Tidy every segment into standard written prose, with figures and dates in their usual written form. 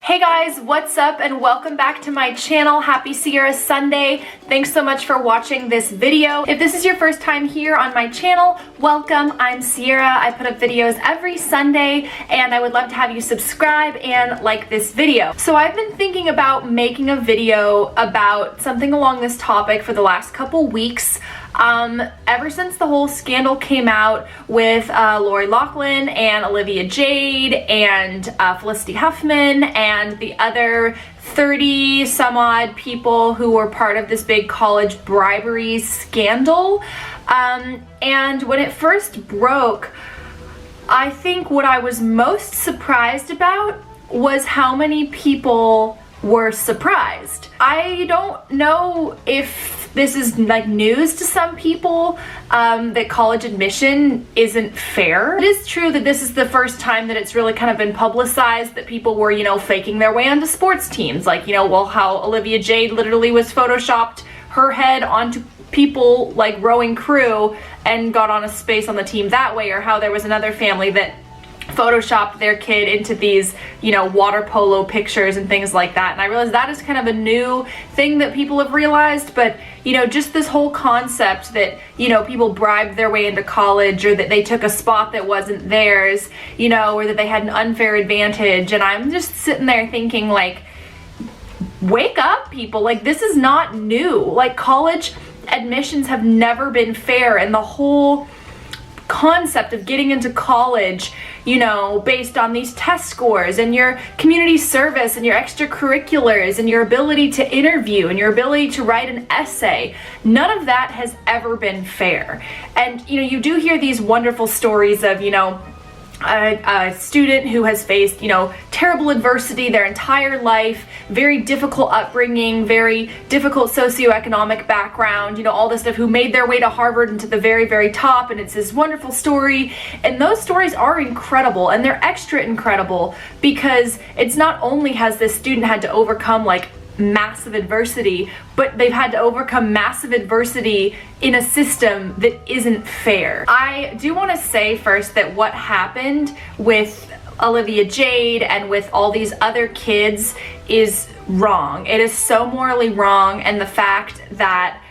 Hey guys, what's up and welcome back to my channel. Happy Sierra Sunday. Thanks so much for watching this video. If this is your first time here on my channel, welcome. I'm Sierra. I put up videos every Sunday and I would love to have you subscribe and like this video. So I've been thinking about making a video about something along this topic for the last couple weeks. Ever since the whole scandal came out with Lori Loughlin and Olivia Jade and Felicity Huffman and the other 30 some odd people who were part of this big college bribery scandal. And when it first broke, I think what I was most surprised about was how many people were surprised. I don't know if this is like news to some people, that college admission isn't fair. It is true that this is the first time that it's really kind of been publicized that people were, faking their way onto sports teams. Like, how Olivia Jade literally was photoshopped her head onto people like rowing crew and got on a space on the team that way, or how there was another family that photoshopped their kid into these, water polo pictures and things like that. And I realized that is kind of a new thing that people have realized, but just this whole concept that, people bribed their way into college, or that they took a spot that wasn't theirs, or that they had an unfair advantage. And I'm just sitting there thinking, like, wake up, people. Like, this is not new. Like, college admissions have never been fair, and the whole concept of getting into college, based on these test scores and your community service and your extracurriculars and your ability to interview and your ability to write an essay, none of that has ever been fair. And you do hear these wonderful stories of a student who has faced terrible adversity their entire life, very difficult upbringing, very difficult socioeconomic background, all this stuff, who made their way to Harvard and to the very, very top, and it's this wonderful story. And those stories are incredible, and they're extra incredible because it's not only has this student had to overcome like massive adversity, but they've had to overcome massive adversity in a system that isn't fair. I do want to say first that what happened with Olivia Jade and with all these other kids is wrong. It is so morally wrong, and the fact that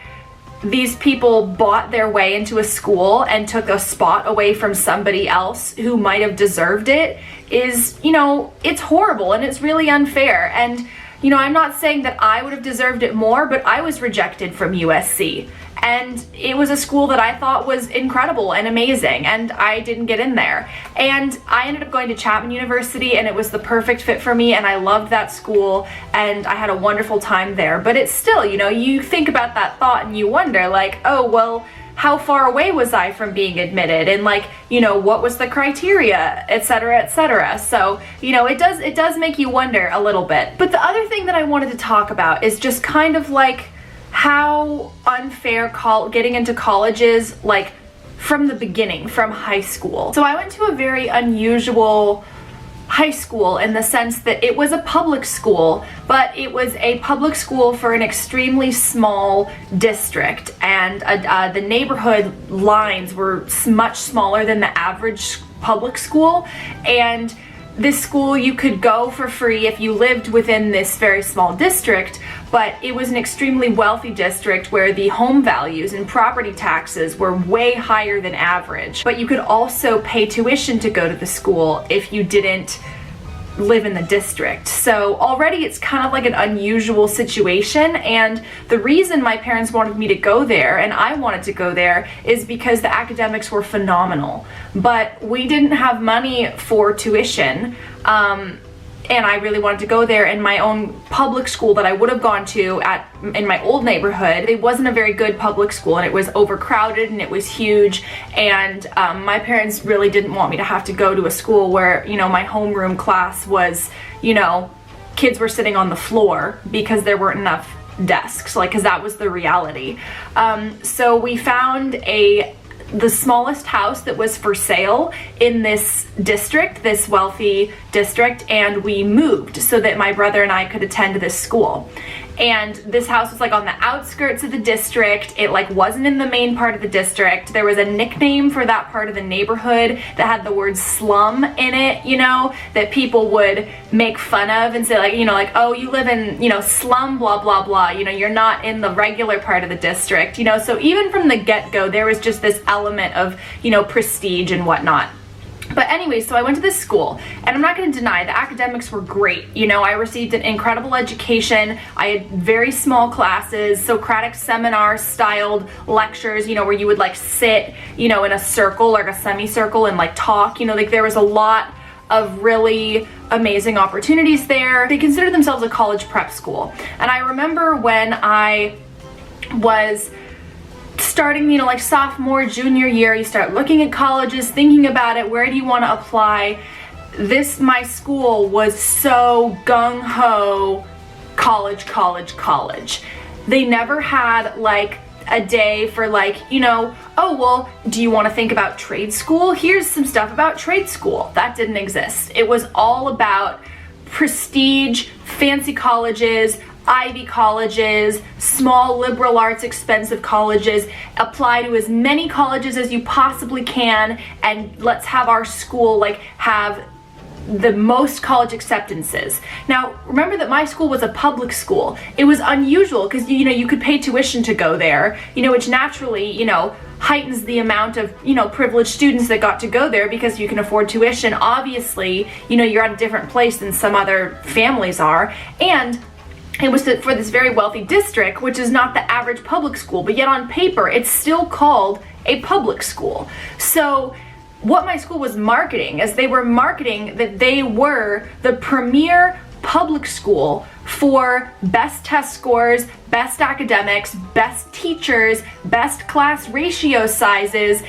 these people bought their way into a school and took a spot away from somebody else who might have deserved it is, it's horrible and it's really unfair. And I'm not saying that I would have deserved it more, but I was rejected from USC. And it was a school that I thought was incredible and amazing, and I didn't get in there. And I ended up going to Chapman University, and it was the perfect fit for me, and I loved that school, and I had a wonderful time there. But it's still, you think about that thought and you wonder, like, oh, well, how far away was I from being admitted, and like, what was the criteria, etc., etc. So, it does make you wonder a little bit. But the other thing that I wanted to talk about is just kind of like how unfair getting into college is, like, from the beginning, from high school. So I went to a very unusual high school in the sense that it was a public school, but it was a public school for an extremely small district, and the neighborhood lines were much smaller than the average public school. And this school you could go for free if you lived within this very small district, but it was an extremely wealthy district where the home values and property taxes were way higher than average. But you could also pay tuition to go to the school if you didn't live in the district. So already it's kind of like an unusual situation, and the reason my parents wanted me to go there and I wanted to go there is because the academics were phenomenal, but we didn't have money for tuition, and I really wanted to go there. In my own public school that I would have gone to in my old neighborhood, it wasn't a very good public school, and it was overcrowded and it was huge, and my parents really didn't want me to have to go to a school where my homeroom class was, kids were sitting on the floor because there weren't enough desks, like, because that was the reality. So we found the smallest house that was for sale in this district, this wealthy district, and we moved so that my brother and I could attend this school. and this house was like on the outskirts of the district. It like wasn't in the main part of the district. There was a nickname for that part of the neighborhood that had the word slum in it, you know, that people would make fun of and say like, you know, like, oh, you live in, you know, slum blah blah blah, you know, you're not in the regular part of the district, you know. So even from the get-go there was just this element of, you know, prestige and whatnot. But anyway, so I went to this school, and I'm not going to deny the academics were great. You know, I received an incredible education. I had very small classes, Socratic seminar styled lectures, you know, where you would like sit, you know, in a circle, like a semicircle, and like talk, you know, like there was a lot of really amazing opportunities there. They consider themselves a college prep school. And I remember when I was starting, you know, like sophomore, junior year, you start looking at colleges, thinking about it, where do you want to apply? My school was so gung-ho, college, college, college. They never had like a day for like, you know, oh, well, do you want to think about trade school? Here's some stuff about trade school. That didn't exist. It was all about prestige, fancy colleges, Ivy colleges, small liberal arts expensive colleges. Apply to as many colleges as you possibly can, and let's have our school like have the most college acceptances. Now remember that my school was a public school. It was unusual because, you know, you could pay tuition to go there, you know, which naturally, you know, heightens the amount of, you know, privileged students that got to go there because you can afford tuition. Obviously, you know, you're at a different place than some other families are, and it was for this very wealthy district, which is not the average public school, but yet on paper, it's still called a public school. So what my school was marketing is they were marketing that they were the premier public school for best test scores, best academics, best teachers, best class ratio sizes,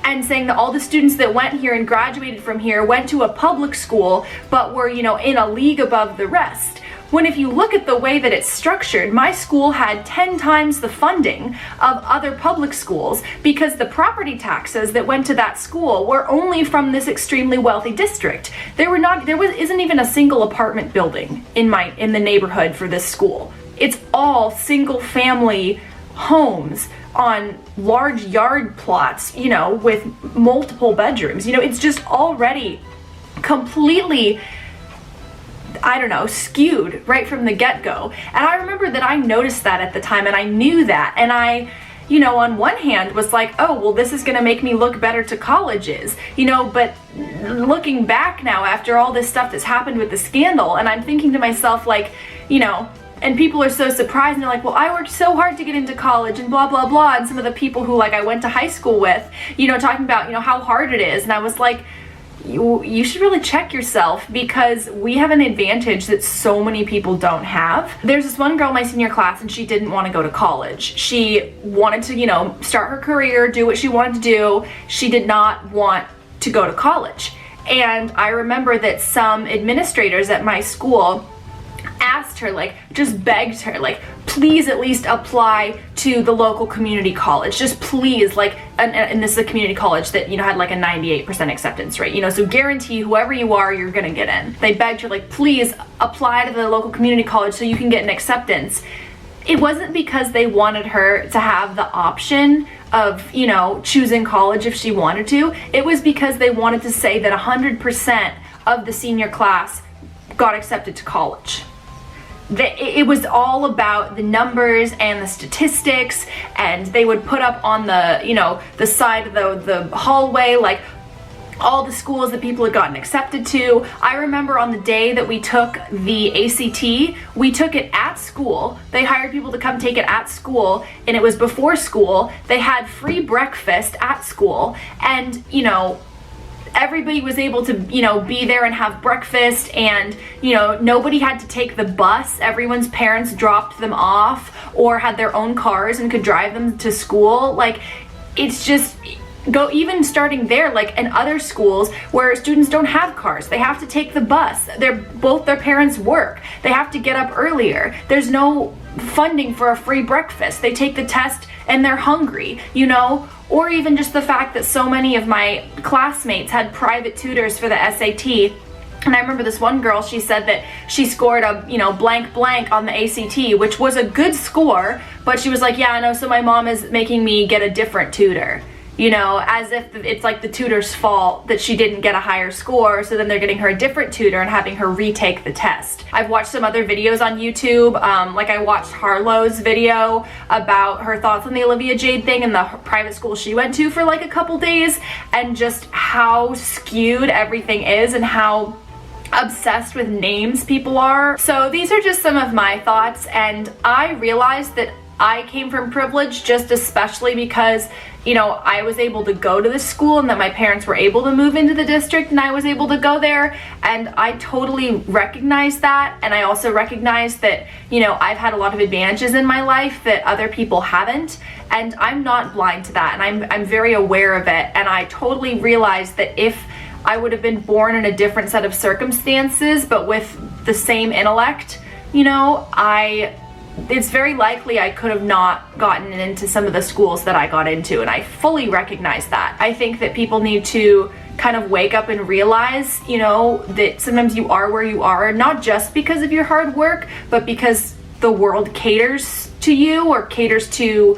and saying that all the students that went here and graduated from here went to a public school, but were, you know, in a league above the rest. When if you look at the way that it's structured, my school had 10 times the funding of other public schools because the property taxes that went to that school were only from this extremely wealthy district. There isn't even a single apartment building in the neighborhood for this school. It's all single family homes on large yard plots, you know, with multiple bedrooms. You know, it's just already completely, I don't know, skewed right from the get-go. And I remember that I noticed that at the time, and I knew that, and I, you know, on one hand was like, oh, well, this is gonna make me look better to colleges, you know, but looking back now after all this stuff that's happened with the scandal, and I'm thinking to myself like, you know, and people are so surprised and they're like, well, I worked so hard to get into college and blah, blah, blah. And some of the people who like I went to high school with, you know, talking about, you know, how hard it is. And I was like, you should really check yourself because we have an advantage that so many people don't have. There's this one girl in my senior class and she didn't want to go to college. She wanted to, you know, start her career, do what she wanted to do. She did not want to go to college. And I remember that some administrators at my school asked her, like, just begged her, like, please at least apply to the local community college. Just please, like, and this is a community college that, you know, had like a 98% acceptance rate, you know, so guarantee whoever you are, you're gonna get in. They begged her, like, please apply to the local community college so you can get an acceptance. It wasn't because they wanted her to have the option of, you know, choosing college if she wanted to. It was because they wanted to say that 100% of the senior class got accepted to college. It was all about the numbers and the statistics, and they would put up on the, you know, the side of the hallway, like, all the schools that people had gotten accepted to. I remember on the day that we took the ACT, we took it at school. They hired people to come take it at school, and it was before school. They had free breakfast at school, and, you know, everybody was able to, you know, be there and have breakfast, and, you know, nobody had to take the bus. Everyone's parents dropped them off or had their own cars and could drive them to school. Like, it's just, go even starting there, like in other schools where students don't have cars, they have to take the bus. Both their parents work. They have to get up earlier. There's no funding for a free breakfast. They take the test and they're hungry, you know? Or even just the fact that so many of my classmates had private tutors for the SAT And I remember this one girl, she said that she scored a, blank blank on the ACT, which was a good score, but she was like, yeah, I know, so my mom is making me get a different tutor. As if it's like the tutor's fault that she didn't get a higher score, so then they're getting her a different tutor and having her retake the test. I've watched some other videos on YouTube, like I watched Harlow's video about her thoughts on the Olivia Jade thing and the private school she went to for like a couple days, and just how skewed everything is and how obsessed with names people are. So these are just some of my thoughts, and I realized that I came from privilege just especially because, I was able to go to the school and that my parents were able to move into the district and I was able to go there, and I totally recognize that. And I also recognize that, I've had a lot of advantages in my life that other people haven't, and I'm not blind to that, and I'm very aware of it. And I totally realize that if I would have been born in a different set of circumstances but with the same intellect, it's very likely I could have not gotten into some of the schools that I got into, and I fully recognize that. I think that people need to kind of wake up and realize, that sometimes you are where you are, not just because of your hard work, but because the world caters to you or caters to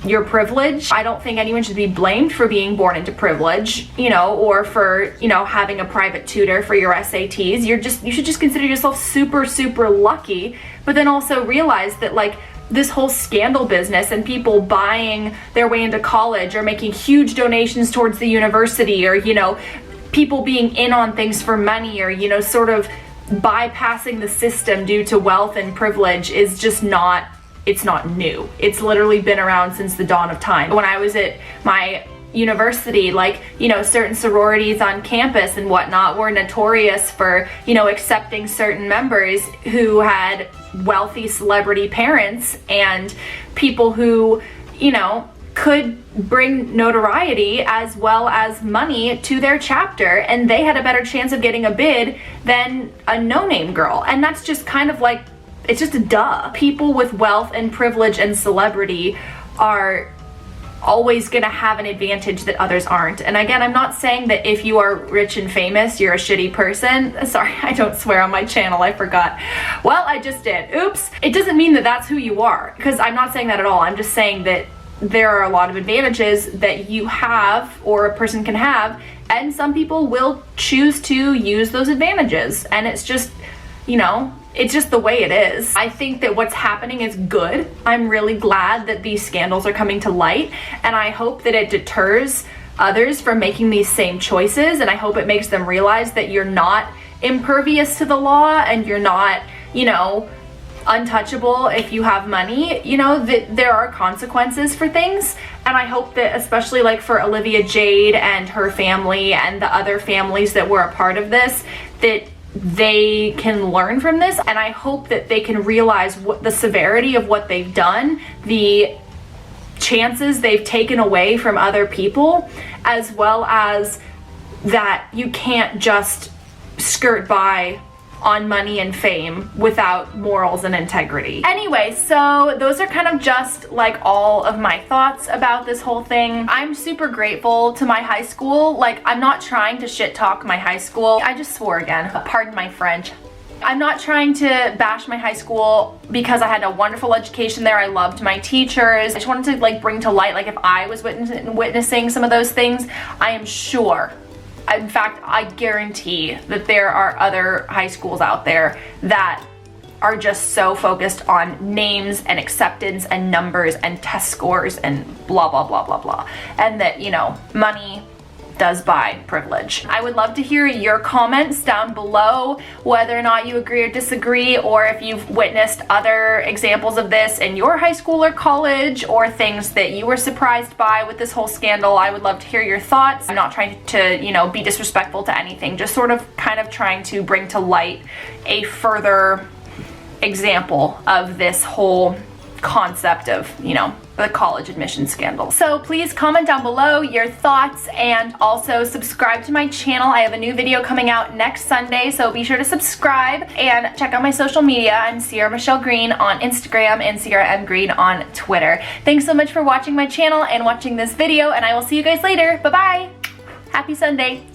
your privilege. I don't think anyone should be blamed for being born into privilege, or for, having a private tutor for your SATs. You should just consider yourself super, super lucky, but then also realize that like this whole scandal business and people buying their way into college or making huge donations towards the university, or, people being in on things for money, or, sort of bypassing the system due to wealth and privilege is just not, it's not new. It's literally been around since the dawn of time. When I was at my university, like, certain sororities on campus and whatnot were notorious for, accepting certain members who had wealthy celebrity parents and people who, could bring notoriety as well as money to their chapter, and they had a better chance of getting a bid than a no-name girl. And that's just kind of like, it's just a duh. People with wealth and privilege and celebrity are always gonna have an advantage that others aren't. And again, I'm not saying that if you are rich and famous, you're a shitty person. Sorry, I don't swear on my channel, I forgot. Well, I just did. Oops. It doesn't mean that that's who you are, because I'm not saying that at all. I'm just saying that there are a lot of advantages that you have or a person can have, and some people will choose to use those advantages. And it's just, it's just the way it is. I think that what's happening is good. I'm really glad that these scandals are coming to light, and I hope that it deters others from making these same choices, and I hope it makes them realize that you're not impervious to the law and you're not, untouchable if you have money, that there are consequences for things. And I hope that, especially like for Olivia Jade and her family and the other families that were a part of this, that they can learn from this, and I hope that they can realize what the severity of what they've done, the chances they've taken away from other people, as well as that you can't just skirt by on money and fame without morals and integrity. Anyway, so those are kind of just like all of my thoughts about this whole thing. I'm super grateful to my high school. Like, I'm not trying to shit talk my high school. I just swore again, pardon my French. I'm not trying to bash my high school because I had a wonderful education there. I loved my teachers. I just wanted to like bring to light, like if I was witnessing some of those things, I am sure, in fact, I guarantee that there are other high schools out there that are just so focused on names and acceptance and numbers and test scores and blah, blah, blah, blah, blah. And that, money does buy privilege. I would love to hear your comments down below, whether or not you agree or disagree, or if you've witnessed other examples of this in your high school or college, or things that you were surprised by with this whole scandal. I would love to hear your thoughts. I'm not trying to, be disrespectful to anything, just sort of kind of trying to bring to light a further example of this whole concept of, the college admission scandal. So please comment down below your thoughts, and also subscribe to my channel. I have a new video coming out next Sunday, so be sure to subscribe and check out my social media. I'm Sierra Michelle Green on Instagram and Sierra M. Green on Twitter. Thanks so much for watching my channel and watching this video, and I will see you guys later. Bye-bye. Happy Sunday.